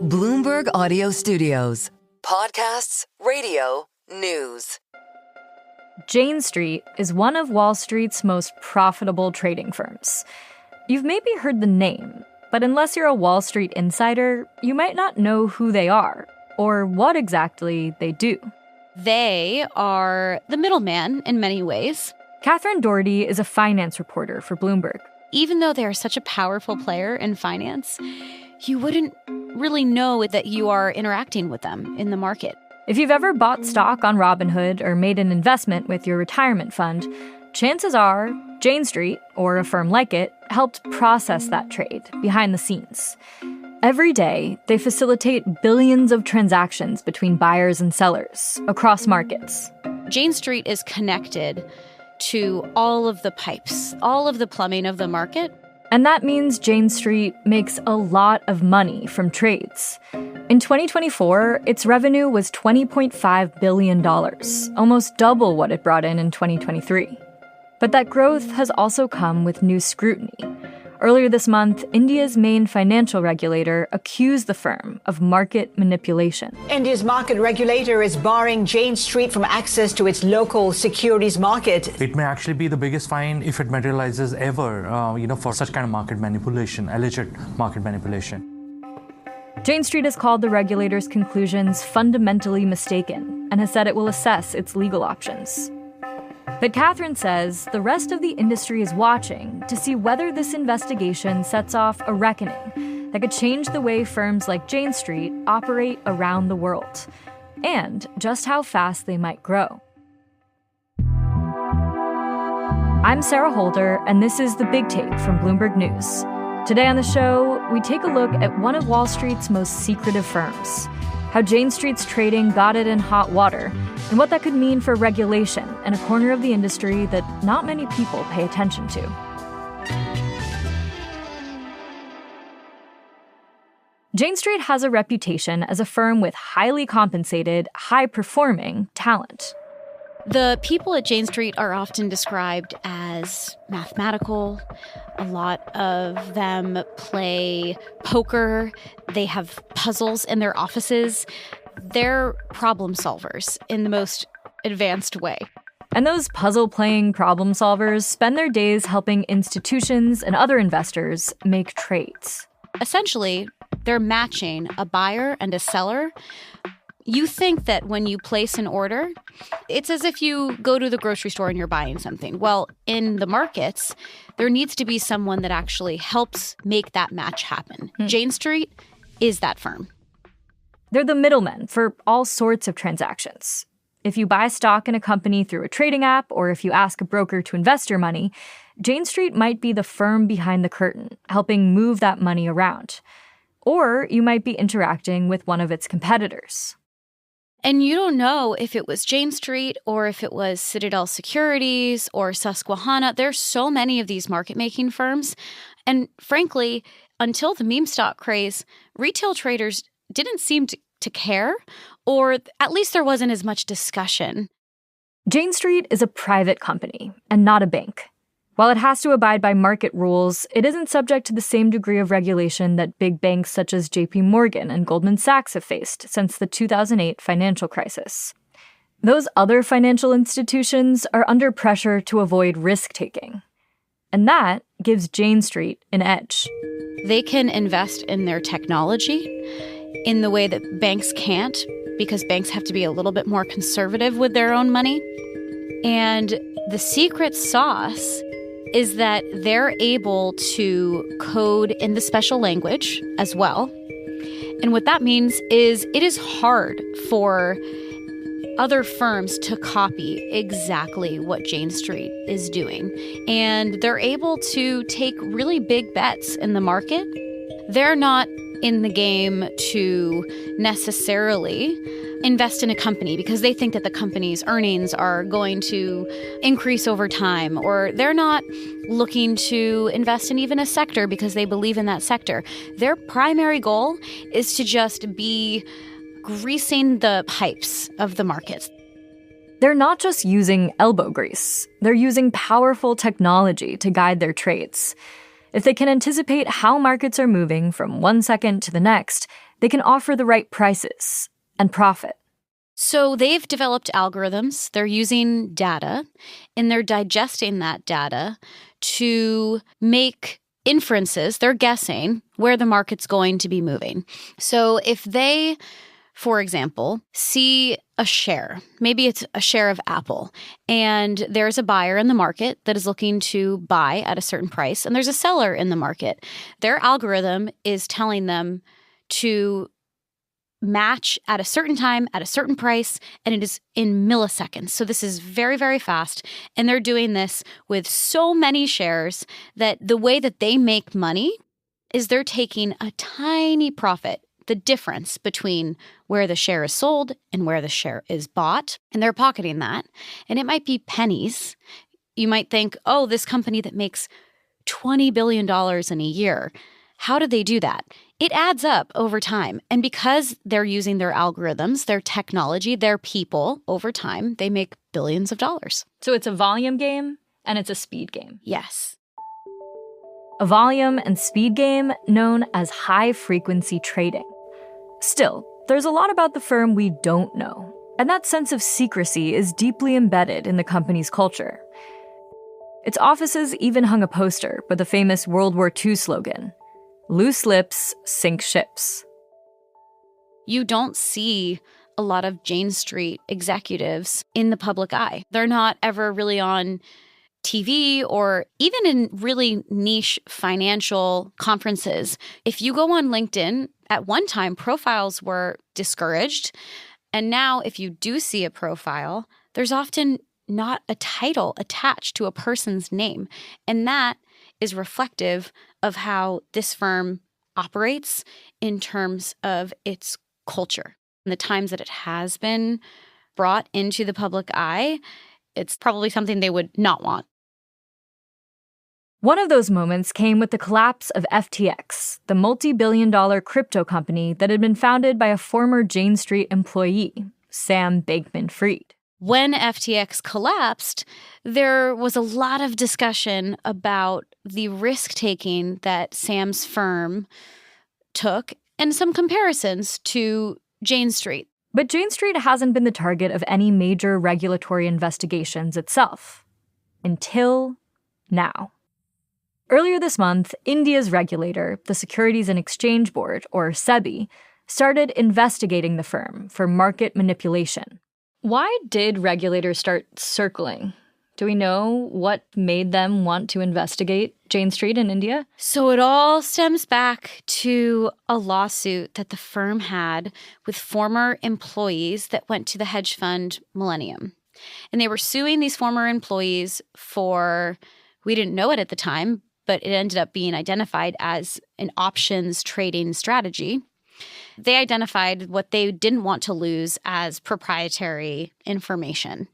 Bloomberg Audio Studios. Podcasts, radio, news. Jane Street is one of Wall Street's most profitable trading firms. You've maybe heard the name, but unless you're a Wall Street insider, you might not know who they are or what exactly they do. They are the middleman in many ways. Katherine Doherty is a finance reporter for Bloomberg. Even though they're such a powerful player in finance, you wouldn't really know that you are interacting with them in the market. If you've ever bought stock on Robinhood or made an investment with your retirement fund, chances are Jane Street, or a firm like it, helped process that trade behind the scenes. Every day, they facilitate billions of transactions between buyers and sellers across markets. Jane Street is connected to all of the pipes, all of the plumbing of the market. And that means Jane Street makes a lot of money from trades. In 2024, its revenue was $20.5 billion, almost double what it brought in 2023. But that growth has also come with new scrutiny. Earlier this month, India's main financial regulator accused the firm of market manipulation. India's market regulator is barring Jane Street from access to its local securities market. It may actually be the biggest fine if it materializes ever, for such kind of market manipulation, alleged market manipulation. Jane Street has called the regulator's conclusions fundamentally mistaken and has said it will assess its legal options. But Katherine says the rest of the industry is watching to see whether this investigation sets off a reckoning that could change the way firms like Jane Street operate around the world, and just how fast they might grow. I'm Sarah Holder, and this is The Big Take from Bloomberg News. Today on the show, we take a look at one of Wall Street's most secretive firms, how Jane Street's trading got it in hot water, and what that could mean for regulation in a corner of the industry that not many people pay attention to. Jane Street has a reputation as a firm with highly compensated, high-performing talent. The people at Jane Street are often described as mathematical. A lot of them play poker. They have puzzles in their offices. They're problem solvers in the most advanced way. And those puzzle-playing problem solvers spend their days helping institutions and other investors make trades. Essentially, they're matching a buyer and a seller. You think that when you place an order, it's as if you go to the grocery store and you're buying something. Well, in the markets, there needs to be someone that actually helps make that match happen. Jane Street is that firm. They're the middlemen for all sorts of transactions. If you buy stock in a company through a trading app, or if you ask a broker to invest your money, Jane Street might be the firm behind the curtain, helping move that money around. Or you might be interacting with one of its competitors. And you don't know if it was Jane Street or if it was Citadel Securities or Susquehanna. There's so many of these market-making firms. And frankly, until the meme stock craze, retail traders didn't seem to care, or at least there wasn't as much discussion. Jane Street is a private company and not a bank. While it has to abide by market rules, it isn't subject to the same degree of regulation that big banks such as JP Morgan and Goldman Sachs have faced since the 2008 financial crisis. Those other financial institutions are under pressure to avoid risk-taking. And that gives Jane Street an edge. They can invest in their technology in the way that banks can't, because banks have to be a little bit more conservative with their own money. And the secret sauce is that they're able to code in the special language as well. And what that means is it is hard for other firms to copy exactly what Jane Street is doing. And they're able to take really big bets in the market. They're not in the game to necessarily invest in a company because they think that the company's earnings are going to increase over time, or they're not looking to invest in even a sector because they believe in that sector. Their primary goal is to just be greasing the pipes of the markets. They're not just using elbow grease. They're using powerful technology to guide their trades. If they can anticipate how markets are moving from one second to the next, they can offer the right prices and profit. So they've developed algorithms, they're using data, and they're digesting that data to make inferences. They're guessing where the market's going to be moving. So if they, for example, see a share, maybe it's a share of Apple, and there's a buyer in the market that is looking to buy at a certain price, and there's a seller in the market, their algorithm is telling them to match at a certain time, at a certain price, and it is in milliseconds. So this is very, very fast. And they're doing this with so many shares that the way that they make money is they're taking a tiny profit, the difference between where the share is sold and where the share is bought, and they're pocketing that. And it might be pennies. You might think, oh, this company that makes $20 billion in a year, how did they do that? It adds up over time. And because they're using their algorithms, their technology, their people, over time, they make billions of dollars. So it's a volume game and it's a speed game. Yes. A volume and speed game known as high-frequency trading. Still, there's a lot about the firm we don't know, and that sense of secrecy is deeply embedded in the company's culture. Its offices even hung a poster with the famous World War II slogan, "Loose lips sink ships." You don't see a lot of Jane Street executives in the public eye. They're not ever really on TV or even in really niche financial conferences. If you go on LinkedIn, at one time, profiles were discouraged. And now if you do see a profile, there's often not a title attached to a person's name. And that is reflective of how this firm operates in terms of its culture. In the times that it has been brought into the public eye, it's probably something they would not want. One of those moments came with the collapse of FTX, the multi-billion-dollar crypto company that had been founded by a former Jane Street employee, Sam Bankman-Fried. When FTX collapsed, there was a lot of discussion about the risk-taking that Sam's firm took and some comparisons to Jane Street. But Jane Street hasn't been the target of any major regulatory investigations itself. Until now. Earlier this month, India's regulator, the Securities and Exchange Board, or SEBI, started investigating the firm for market manipulation. Why did regulators start circling? Do we know what made them want to investigate Jane Street in India? So it all stems back to a lawsuit that the firm had with former employees that went to the hedge fund Millennium. And they were suing these former employees for, we didn't know it at the time, but it ended up being identified as an options trading strategy. They identified what they didn't want to lose as proprietary information.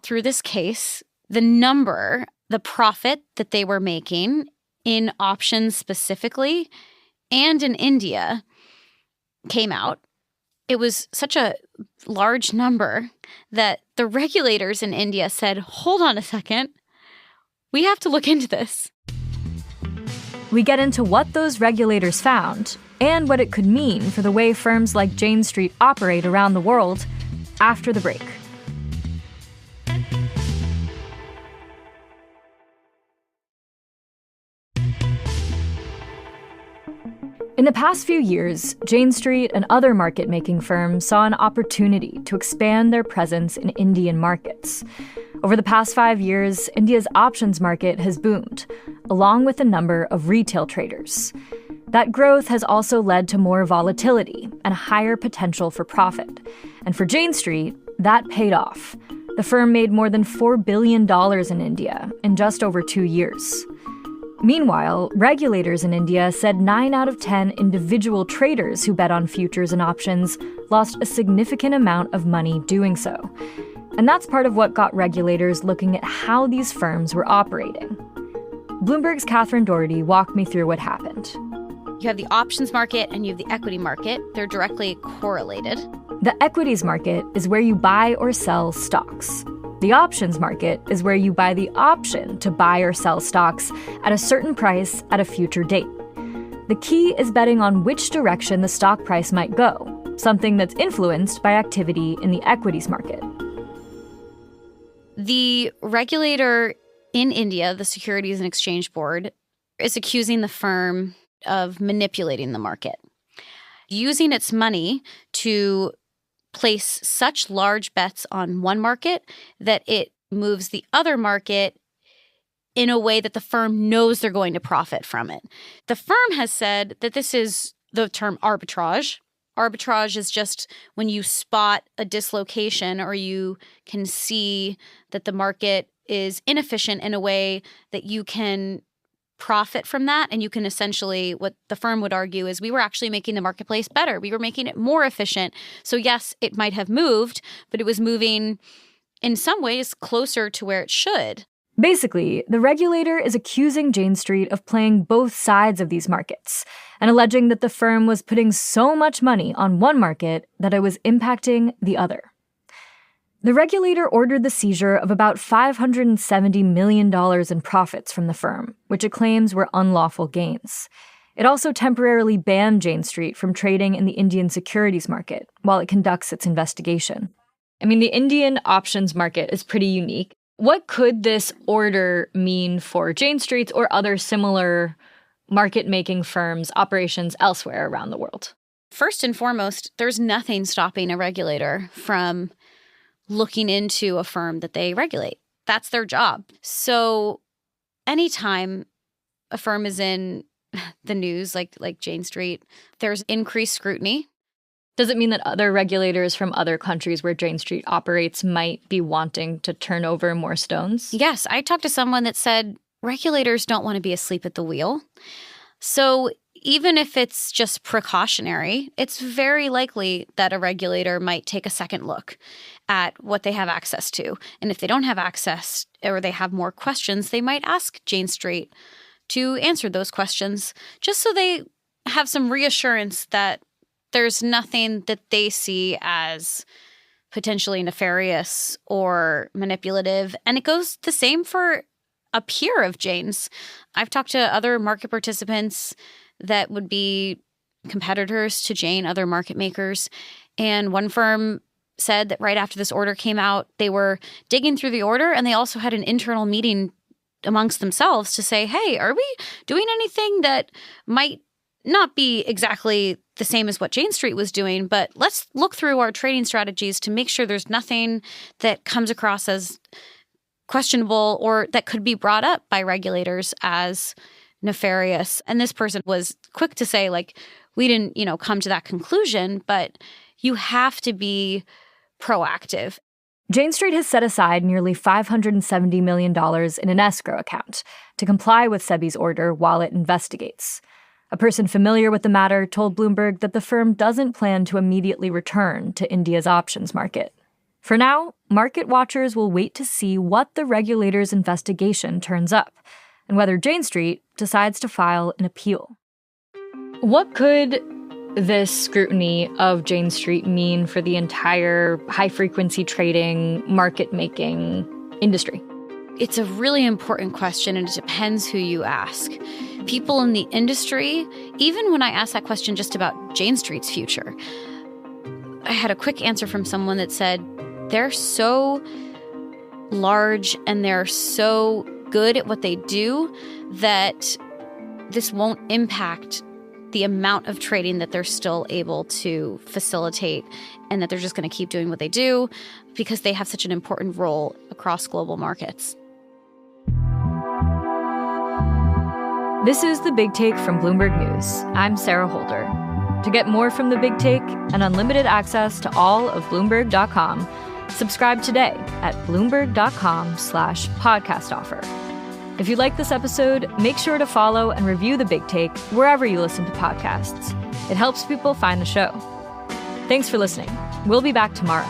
Through this case, the profit that they were making in options specifically and in India came out. It was such a large number that the regulators in India said, hold on a second, we have to look into this. We get into what those regulators found and what it could mean for the way firms like Jane Street operate around the world after the break. In the past few years, Jane Street and other market-making firms saw an opportunity to expand their presence in Indian markets. Over the past 5 years, India's options market has boomed, along with the number of retail traders. That growth has also led to more volatility and a higher potential for profit. And for Jane Street, that paid off. The firm made more than $4 billion in India in just over 2 years. Meanwhile, regulators in India said 9 out of 10 individual traders who bet on futures and options lost a significant amount of money doing so. And that's part of what got regulators looking at how these firms were operating. Bloomberg's Katherine Doherty walked me through what happened. You have the options market and you have the equity market. They're directly correlated. The equities market is where you buy or sell stocks. The options market is where you buy the option to buy or sell stocks at a certain price at a future date. The key is betting on which direction the stock price might go, something that's influenced by activity in the equities market. The regulator in India, the Securities and Exchange Board, is accusing the firm of manipulating the market, using its money to place such large bets on one market that it moves the other market in a way that the firm knows they're going to profit from it. The firm has said that this is the term arbitrage. Arbitrage is just when you spot a dislocation or you can see that the market is inefficient in a way that you can profit from that. And you can essentially, what the firm would argue is we were actually making the marketplace better. We were making it more efficient. So yes, it might have moved, but it was moving in some ways closer to where it should. Basically, the regulator is accusing Jane Street of playing both sides of these markets and alleging that the firm was putting so much money on one market that it was impacting the other. The regulator ordered the seizure of about $570 million in profits from the firm, which it claims were unlawful gains. It also temporarily banned Jane Street from trading in the Indian securities market while it conducts its investigation. I mean, the Indian options market is pretty unique. What could this order mean for Jane Street's or other similar market-making firms' operations elsewhere around the world? First and foremost, there's nothing stopping a regulator from looking into a firm that they regulate. That's their job. So anytime a firm is in the news, like Jane Street, there's increased scrutiny. Does it mean that other regulators from other countries where Jane Street operates might be wanting to turn over more stones? Yes. I talked to someone that said regulators don't want to be asleep at the wheel. So even if it's just precautionary, it's very likely that a regulator might take a second look at what they have access to. And if they don't have access or they have more questions, they might ask Jane Street to answer those questions just so they have some reassurance that there's nothing that they see as potentially nefarious or manipulative. And it goes the same for a peer of Jane's. I've talked to other market participants that would be competitors to Jane, other market makers. And one firm said that right after this order came out, they were digging through the order and they also had an internal meeting amongst themselves to say, hey, are we doing anything that might not be exactly the same as what Jane Street was doing, but let's look through our trading strategies to make sure there's nothing that comes across as questionable or that could be brought up by regulators as nefarious. And this person was quick to say, like, we didn't, come to that conclusion, but you have to be proactive. Jane Street has set aside nearly $570 million in an escrow account to comply with SEBI's order while it investigates. A person familiar with the matter told Bloomberg that the firm doesn't plan to immediately return to India's options market. For now, market watchers will wait to see what the regulator's investigation turns up and whether Jane Street decides to file an appeal. What could this scrutiny of Jane Street mean for the entire high-frequency trading, market-making industry? It's a really important question, and it depends who you ask. People in the industry, even when I asked that question just about Jane Street's future, I had a quick answer from someone that said, they're so large and they're so good at what they do that this won't impact the amount of trading that they're still able to facilitate, and that they're just going to keep doing what they do because they have such an important role across global markets. This is The Big Take from Bloomberg News. I'm Sarah Holder. To get more from The Big Take and unlimited access to all of Bloomberg.com, subscribe today at Bloomberg.com/podcast offer. If you like this episode, make sure to follow and review The Big Take wherever you listen to podcasts. It helps people find the show. Thanks for listening. We'll be back tomorrow.